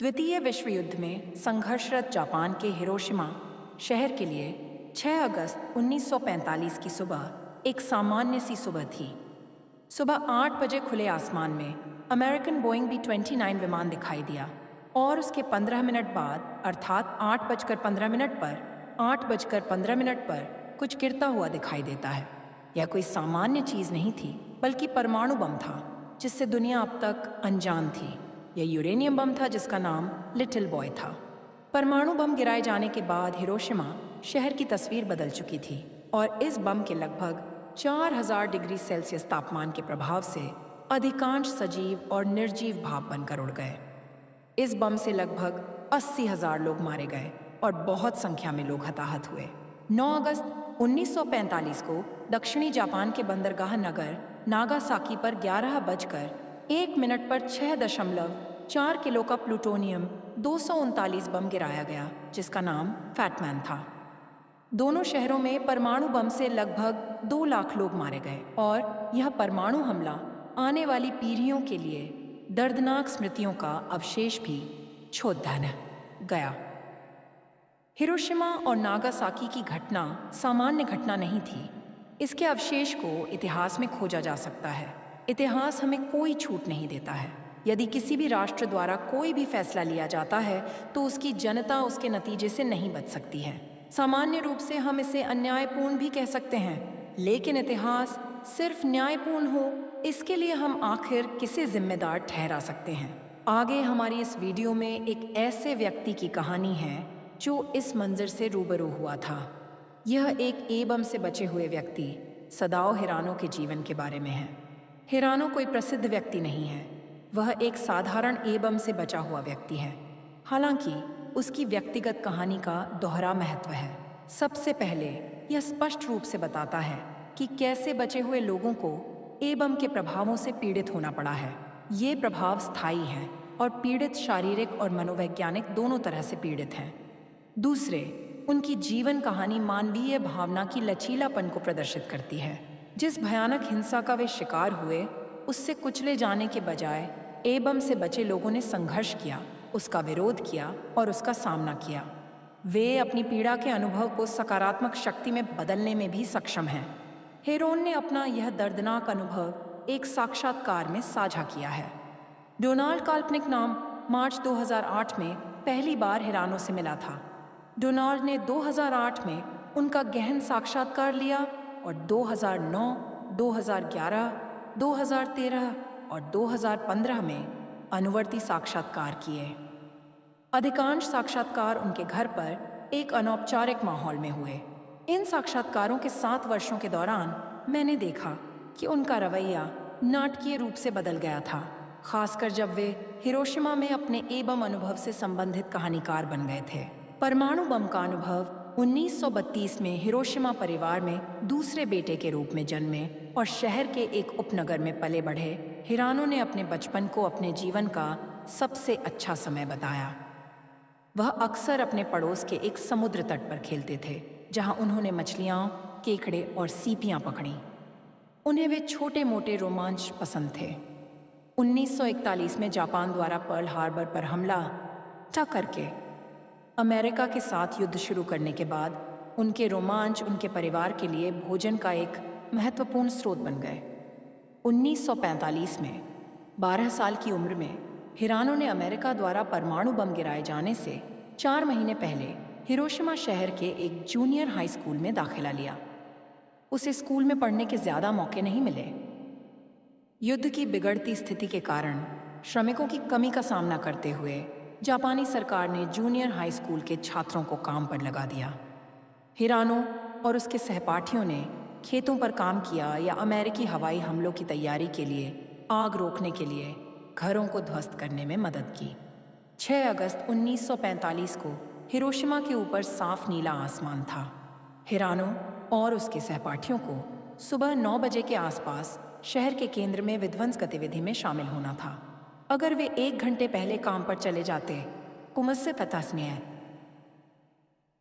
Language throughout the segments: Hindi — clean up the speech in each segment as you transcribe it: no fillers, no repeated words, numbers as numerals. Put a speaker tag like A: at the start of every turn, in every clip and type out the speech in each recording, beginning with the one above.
A: द्वितीय विश्व युद्ध में संघर्षरत जापान के हिरोशिमा शहर के लिए 6 अगस्त 1945 की सुबह एक सामान्य सी सुबह थी। सुबह 8 बजे खुले आसमान में अमेरिकन बोइंग B-29 विमान दिखाई दिया और उसके 15 मिनट बाद अर्थात 8 बजकर 15 मिनट पर कुछ गिरता हुआ दिखाई देता है। यह कोई सामान्य चीज़ नहीं थी बल्कि परमाणु बम था जिससे दुनिया अब तक अनजान थी। यह यूरेनियम बम था जिसका नाम लिटिल बॉय था। परमाणु बम गिराए जाने के बाद हिरोशिमा शहर की तस्वीर बदल चुकी थी और इस बम के लगभग 4000 डिग्री सेल्सियस तापमान के प्रभाव से अधिकांश सजीव और निर्जीव भाप बनकर उड़ गए। इस बम से लगभग 80,000 लोग मारे गए और बहुत संख्या में लोग हताहत हुए। 9 अगस्त 1945 को दक्षिणी जापान के बंदरगाह नगर नागासाकी पर 11 बजकर 1 मिनट पर 6.4 किलो का प्लूटोनियम 239 बम गिराया गया जिसका नाम फैटमैन था। दोनों शहरों में परमाणु बम से लगभग 2 लाख लोग मारे गए और यह परमाणु हमला आने वाली पीढ़ियों के लिए दर्दनाक स्मृतियों का अवशेष भी छोड़ देना गया। हिरोशिमा और नागासाकी की घटना सामान्य घटना नहीं थी। इसके अवशेष को इतिहास में खोजा जा सकता है। इतिहास हमें कोई छूट नहीं देता है। यदि किसी भी राष्ट्र द्वारा कोई भी फैसला लिया जाता है तो उसकी जनता उसके नतीजे से नहीं बच सकती है। सामान्य रूप से हम इसे अन्यायपूर्ण भी कह सकते हैं, लेकिन इतिहास सिर्फ न्यायपूर्ण हो इसके लिए हम आखिर किसे जिम्मेदार ठहरा सकते हैं। आगे हमारी इस वीडियो में एक ऐसे व्यक्ति की कहानी है जो इस मंजर से रूबरू हुआ था। यह एक एबम से बचे हुए व्यक्ति सदाओ हिरानो के जीवन के बारे में है। हिरानो कोई प्रसिद्ध व्यक्ति नहीं है, वह एक साधारण एबम से बचा हुआ व्यक्ति है। हालांकि उसकी व्यक्तिगत कहानी का दोहरा महत्व है। सबसे पहले यह स्पष्ट रूप से बताता है कि कैसे बचे हुए लोगों को एबम के प्रभावों से पीड़ित होना पड़ा है। ये प्रभाव स्थायी हैं और पीड़ित शारीरिक और मनोवैज्ञानिक दोनों तरह से पीड़ित हैं। दूसरे, उनकी जीवन कहानी मानवीय भावना की लचीलापन को प्रदर्शित करती है। जिस भयानक हिंसा का वे शिकार हुए उससे कुचले जाने के बजाय एबम से बचे लोगों ने संघर्ष किया, उसका विरोध किया और उसका सामना किया। वे अपनी पीड़ा के अनुभव को सकारात्मक शक्ति में बदलने में भी सक्षम हैं। हेरोन ने अपना यह दर्दनाक अनुभव एक साक्षात्कार में साझा किया है। डोनाल्ड काल्पनिक नाम मार्च 2008 में पहली बार हिरानो से मिला था। डोनाल्ड ने 2008 में उनका गहन साक्षात्कार लिया और 2009, 2011, 2013 और 2015 में अनुवर्ती साक्षात्कार किए। अधिकांश साक्षात्कार उनके घर पर एक अनौपचारिक माहौल में हुए। इन साक्षात्कारों के 7 वर्षों के दौरान मैंने देखा कि उनका रवैया नाटकीय रूप से बदल गया था, खासकर जब वे हिरोशिमा में अपने एबम अनुभव से संबंधित कहानीकार बन गए थे। परमाणु बम का अनुभव 1932 में हिरोशिमा परिवार में दूसरे बेटे के रूप में जन्मे और शहर के एक उपनगर में पले बढ़े हिरानो ने अपने बचपन को अपने जीवन का सबसे अच्छा समय बताया। वह अक्सर अपने पड़ोस के एक समुद्र तट पर खेलते थे जहां उन्होंने मछलियां, केकड़े और सीपियां पकड़ी। उन्हें वे छोटे मोटे रोमांच पसंद थे। 1941 में जापान द्वारा पर्ल हार्बर पर हमला करके अमेरिका के साथ युद्ध शुरू करने के बाद उनके रोमांच उनके परिवार के लिए भोजन का एक महत्वपूर्ण स्रोत बन गए। 1945 में 12 साल की उम्र में हिरानो ने अमेरिका द्वारा परमाणु बम गिराए जाने से 4 महीने पहले हिरोशिमा शहर के एक जूनियर हाई स्कूल में दाखिला लिया। उसे स्कूल में पढ़ने के ज़्यादा मौके नहीं मिले। युद्ध की बिगड़ती स्थिति के कारण श्रमिकों की कमी का सामना करते हुए जापानी सरकार ने जूनियर हाई स्कूल के छात्रों को काम पर लगा दिया। हिरानो और उसके सहपाठियों ने खेतों पर काम किया या अमेरिकी हवाई हमलों की तैयारी के लिए आग रोकने के लिए घरों को ध्वस्त करने में मदद की। 6 अगस्त 1945 को हिरोशिमा के ऊपर साफ नीला आसमान था। हिरानो और उसके सहपाठियों को सुबह 9 बजे के आसपास शहर के केंद्र में विध्वंस गतिविधि में शामिल होना था। अगर वे 1 घंटे पहले काम पर चले जाते तो मुझसे तथास्नेह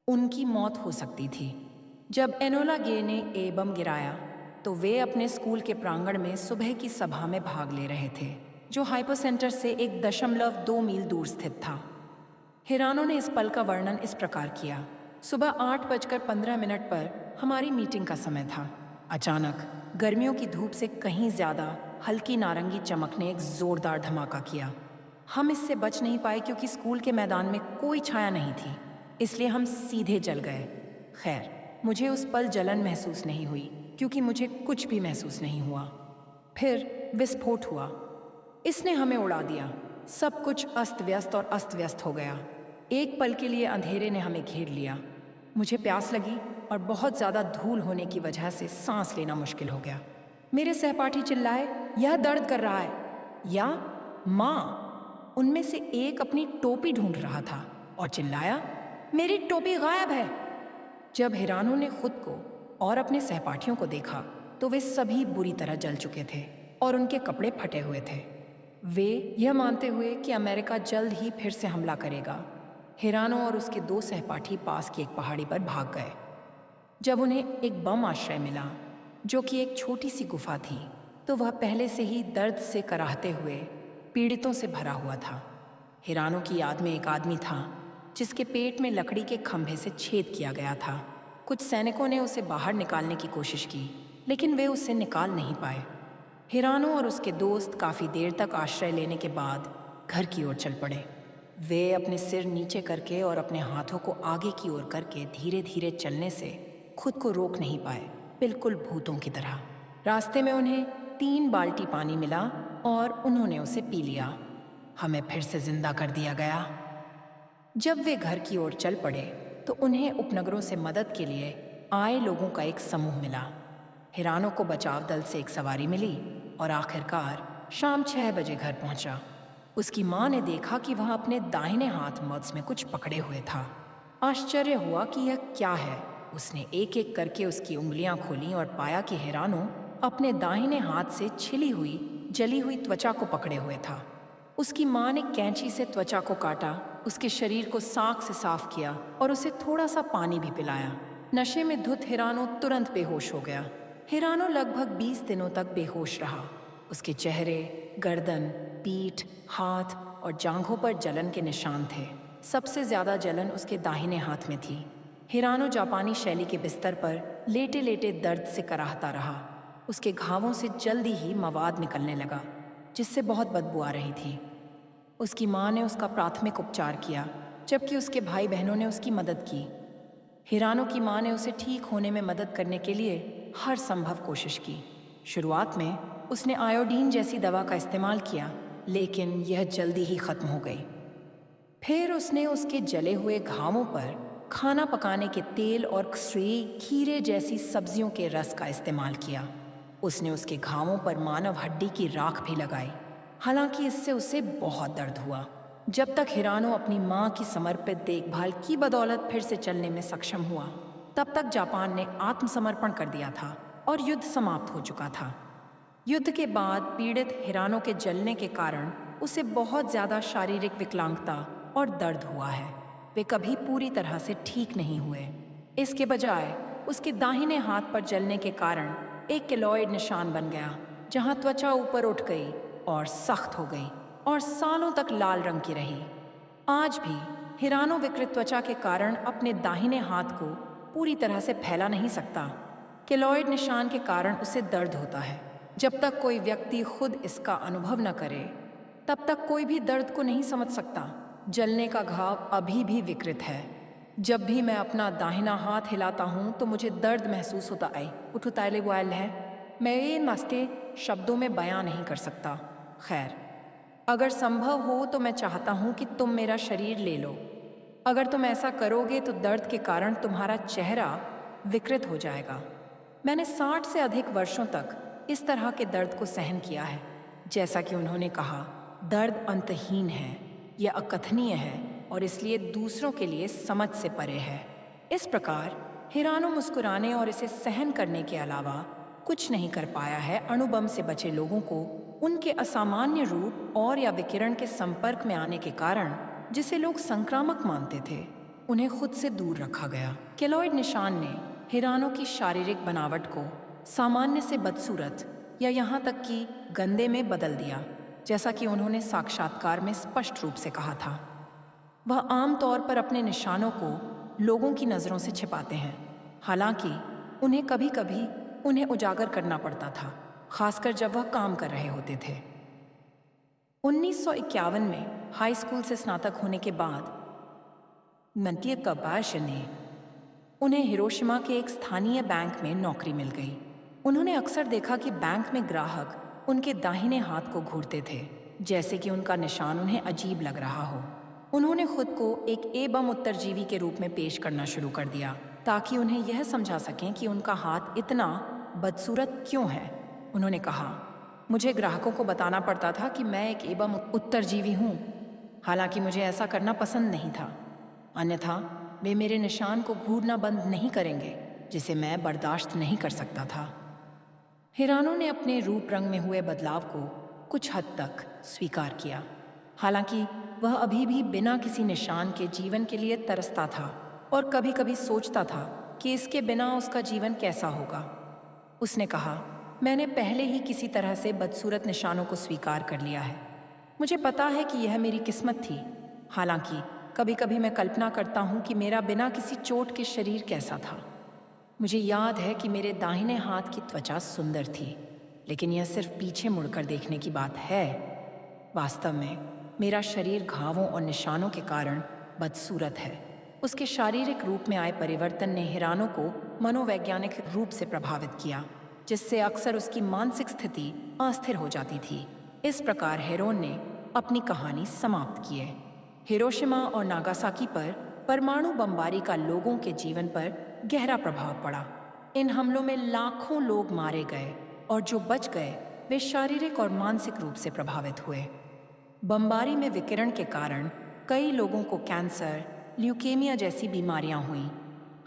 A: उनकी मौत हो सकती थी। जब एनोला गे ने एबम गिराया तो वे अपने स्कूल के प्रांगण में सुबह की सभा में भाग ले रहे थे। जो हाइपोसेंटर से 1.2 मील दूर स्थित था। हिरानो ने इस पल का वर्णन इस प्रकार किया। सुबह 8:15 पर हमारी मीटिंग का समय था। अचानक गर्मियों की धूप से कहीं ज्यादा हल्की नारंगी चमक ने एक जोरदार धमाका किया। हम इससे बच नहीं पाए क्योंकि स्कूल के मैदान में कोई छाया नहीं थी, इसलिए हम सीधे जल गए। खैर, मुझे उस पल जलन महसूस नहीं हुई क्योंकि मुझे कुछ भी महसूस नहीं हुआ। फिर विस्फोट हुआ। इसने हमें उड़ा दिया। सब कुछ अस्त व्यस्त और अस्त व्यस्त हो गया। एक पल के लिए अंधेरे ने हमें घेर लिया। मुझे प्यास लगी और बहुत ज़्यादा धूल होने की वजह से सांस लेना मुश्किल हो गया। मेरे सहपाठी चिल्लाए, यह दर्द कर रहा है, या माँ। उनमें से एक अपनी टोपी ढूंढ रहा था और चिल्लाया, मेरी टोपी गायब है। जब हिरानो ने खुद को और अपने सहपाठियों को देखा तो वे सभी बुरी तरह जल चुके थे और उनके कपड़े फटे हुए थे। वे यह मानते हुए कि अमेरिका जल्द ही फिर से हमला करेगा, हिरानो और उसके 2 सहपाठी पास की एक पहाड़ी पर भाग गए। जब उन्हें एक बम आश्रय मिला, जो कि एक छोटी सी गुफा थी, तो वह पहले से ही दर्द से कराहते हुए पीड़ितों से भरा हुआ था। हिरानो की याद में एक आदमी था जिसके पेट में लकड़ी के खंभे से छेद किया गया था। कुछ सैनिकों ने उसे बाहर निकालने की कोशिश की, लेकिन वे उसे निकाल नहीं पाए। हिरानो और उसके दोस्त काफ़ी देर तक आश्रय लेने के बाद घर की ओर चल पड़े। वे अपने सिर नीचे करके और अपने हाथों को आगे की ओर करके धीरे धीरे चलने से खुद को रोक नहीं पाए, बिल्कुल भूतों की तरह। रास्ते में उन्हें 3 बाल्टी पानी मिला और उन्होंने उसे पी लिया। हमें फिर से जिंदा कर दिया गया। जब वे घर की ओर चल पड़े तो उन्हें उपनगरों से मदद के लिए आए लोगों का एक समूह मिला। हिरानो को बचाव दल से एक सवारी मिली और आखिरकार शाम 6 बजे घर पहुंचा। उसकी माँ ने देखा कि वह अपने दाहिने हाथ मग्स में कुछ पकड़े हुए था। आश्चर्य हुआ कि यह क्या है। उसने एक एक करके उसकी उंगलियां खोली और पाया कि हिरानो अपने दाहिने हाथ से छिली हुई जली हुई त्वचा को पकड़े हुए था। उसकी माँ ने कैंची से त्वचा को काटा, उसके शरीर को साग से साफ किया और उसे थोड़ा सा पानी भी पिलाया। नशे में धुत हिरानो तुरंत बेहोश हो गया। हिरानो लगभग 20 दिनों तक बेहोश रहा। उसके चेहरे, गर्दन, पीठ, हाथ और जांघों पर जलन के निशान थे। सबसे ज्यादा जलन उसके दाहिने हाथ में थी। हिरानो जापानी शैली के बिस्तर पर लेटे लेटे दर्द से कराहता रहा। उसके घावों से जल्दी ही मवाद निकलने लगा, जिससे बहुत बदबू आ रही थी। उसकी माँ ने उसका प्राथमिक उपचार किया, जबकि उसके भाई बहनों ने उसकी मदद की। हिरानो की माँ ने उसे ठीक होने में मदद करने के लिए हर संभव कोशिश की। शुरुआत में उसने आयोडीन जैसी दवा का इस्तेमाल किया, लेकिन यह जल्दी ही खत्म हो गई। फिर उसने उसके जले हुए घावों पर खाना पकाने के तेल और खीरे जैसी सब्जियों के रस का इस्तेमाल किया। उसने उसके घावों पर मानव हड्डी की राख भी लगाई। हालांकि इससे उसे बहुत दर्द हुआ। जब तक हिरानो अपनी माँ की समर्पित देखभाल की बदौलत फिर से चलने में सक्षम हुआ, तब तक जापान ने आत्मसमर्पण कर दिया था और युद्ध समाप्त हो चुका था। युद्ध के बाद पीड़ित हिरानो के जलने के कारण उसे बहुत ज्यादा शारीरिक विकलांगता और दर्द हुआ है। वे कभी पूरी तरह से ठीक नहीं हुए। इसके बजाय उसके दाहिने हाथ पर जलने के कारण एक केलॉइड निशान बन गया, जहां त्वचा ऊपर उठ गई और सख्त हो गई और सालों तक लाल रंग की रही। आज भी हिरानो विकृत त्वचा के कारण अपने दाहिने हाथ को पूरी तरह से फैला नहीं सकता। केलॉइड निशान के कारण उसे दर्द होता है। जब तक कोई व्यक्ति खुद इसका अनुभव न करे, तब तक कोई भी दर्द को नहीं समझ सकता। जलने का घाव अभी भी विकृत है। जब भी मैं अपना दाहिना हाथ हिलाता हूँ तो मुझे दर्द महसूस होता है। मैं ये नाश्ते शब्दों में बयां नहीं कर सकता। खैर, अगर संभव हो तो मैं चाहता हूँ कि तुम मेरा शरीर ले लो। अगर तुम ऐसा करोगे तो दर्द के कारण तुम्हारा चेहरा विकृत हो जाएगा। मैंने 60 से अधिक वर्षों तक इस तरह के दर्द को सहन किया है। जैसा कि उन्होंने कहा, दर्द अंतहीन है, यह अकथनीय है और इसलिए दूसरों के लिए समझ से परे है। इस प्रकार हिरानो मुस्कुराने और इसे सहन करने के अलावा कुछ नहीं कर पाया है। अणुबम से बचे लोगों को उनके असामान्य रूप और या विकिरण के संपर्क में आने के कारण, जिसे लोग संक्रामक मानते थे, उन्हें खुद से दूर रखा गया। केलॉइड निशान ने हिरानो की शारीरिक बनावट को सामान्य से बदसूरत या यहाँ तक कि गंदे में बदल दिया, जैसा कि उन्होंने साक्षात्कार में स्पष्ट रूप से कहा था। वह आम तौर पर अपने निशानों को लोगों की नज़रों से छिपाते हैं, हालांकि उन्हें कभी कभी उन्हें उजागर करना पड़ता था, खासकर जब वह काम कर रहे होते थे। 1951 में हाई स्कूल से स्नातक होने के बाद मंटिए कबाश ने उन्हें हिरोशिमा के एक स्थानीय बैंक में नौकरी मिल गई। उन्होंने अक्सर देखा कि बैंक में ग्राहक उनके दाहिने हाथ को घूरते थे, जैसे कि उनका निशान उन्हें अजीब लग रहा हो। उन्होंने खुद को एक ए-बम उत्तरजीवी के रूप में पेश करना शुरू कर दिया, ताकि उन्हें यह समझा सकें कि उनका हाथ इतना बदसूरत क्यों है। उन्होंने कहा, मुझे ग्राहकों को बताना पड़ता था कि मैं एक ए-बम उत्तरजीवी हूँ, हालांकि मुझे ऐसा करना पसंद नहीं था, अन्यथा वे मेरे निशान को घूरना बंद नहीं करेंगे, जिसे मैं बर्दाश्त नहीं कर सकता था। हिरानो ने अपने रूप रंग में हुए बदलाव को कुछ हद तक स्वीकार किया, हालांकि वह अभी भी बिना किसी निशान के जीवन के लिए तरसता था और कभी कभी सोचता था कि इसके बिना उसका जीवन कैसा होगा। उसने कहा, मैंने पहले ही किसी तरह से बदसूरत निशानों को स्वीकार कर लिया है। मुझे पता है कि यह मेरी किस्मत थी, हालांकि कभी कभी मैं कल्पना करता हूँ कि मेरा बिना किसी चोट के शरीर कैसा था। मुझे याद है कि मेरे दाहिने हाथ की त्वचा सुंदर थी, लेकिन यह सिर्फ पीछे मुड़कर देखने की बात है। वास्तव में मेरा शरीर घावों और निशानों के कारण बदसूरत है। उसके शारीरिक रूप में आए परिवर्तन ने हिरानो को मनोवैज्ञानिक रूप से प्रभावित किया, जिससे अक्सर उसकी मानसिक स्थिति अस्थिर हो जाती थी। इस प्रकार हेरोन ने अपनी कहानी समाप्त की है। हिरोशिमा और नागासाकी पर परमाणु बमबारी का लोगों के जीवन पर गहरा प्रभाव पड़ा। इन हमलों में लाखों लोग मारे गए और जो बच गए वे शारीरिक और मानसिक रूप से प्रभावित हुए। बमबारी में विकिरण के कारण कई लोगों को कैंसर, ल्यूकेमिया जैसी बीमारियां हुईं।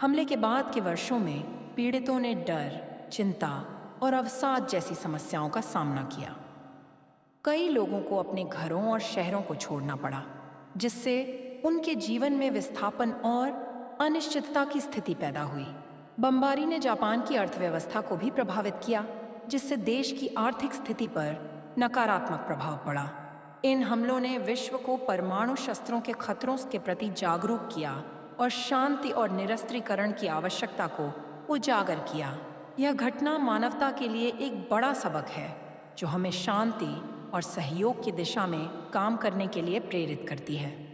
A: हमले के बाद के वर्षों में पीड़ितों ने डर, चिंता और अवसाद जैसी समस्याओं का सामना किया। कई लोगों को अपने घरों और शहरों को छोड़ना पड़ा, जिससे उनके जीवन में विस्थापन और अनिश्चितता की स्थिति पैदा हुई। बमबारी ने जापान की अर्थव्यवस्था को भी प्रभावित किया, जिससे देश की आर्थिक स्थिति पर नकारात्मक प्रभाव पड़ा। इन हमलों ने विश्व को परमाणु शस्त्रों के खतरों के प्रति जागरूक किया और शांति और निरस्त्रीकरण की आवश्यकता को उजागर किया। यह घटना मानवता के लिए एक बड़ा सबक है, जो हमें शांति और सहयोग की दिशा में काम करने के लिए प्रेरित करती है।